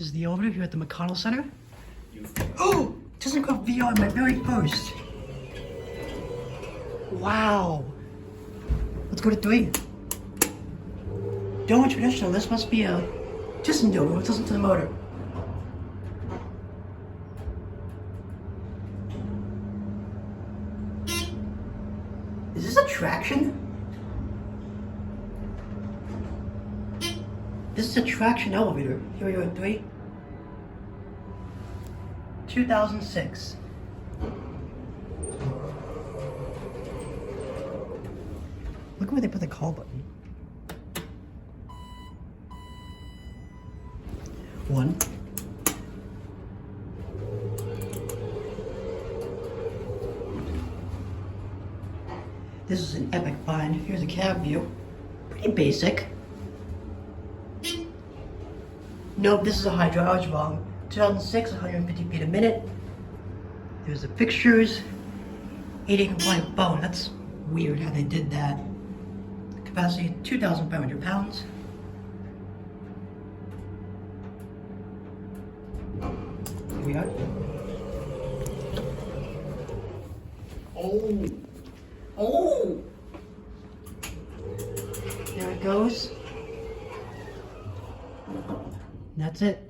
This is the elevator here at the McConnell Center. Oh! Thyssenkrupp VR, my very first. Wow. Let's go to 3. Don't traditional, this must be a ThyssenDover. Let's listen to the motor. Is this a traction? This is a traction elevator. Here we go at 3. 2006. Look where they put the call button. 1. This is an epic find. Here's a cab view. Pretty basic. Nope, this is a Hydra. I was wrong. 2006, 150 feet a minute. There's the fixtures. 80 compliant bone. That's weird how they did that. Capacity 2,500 pounds. Here we are. Oh! Oh! There it goes. That's it.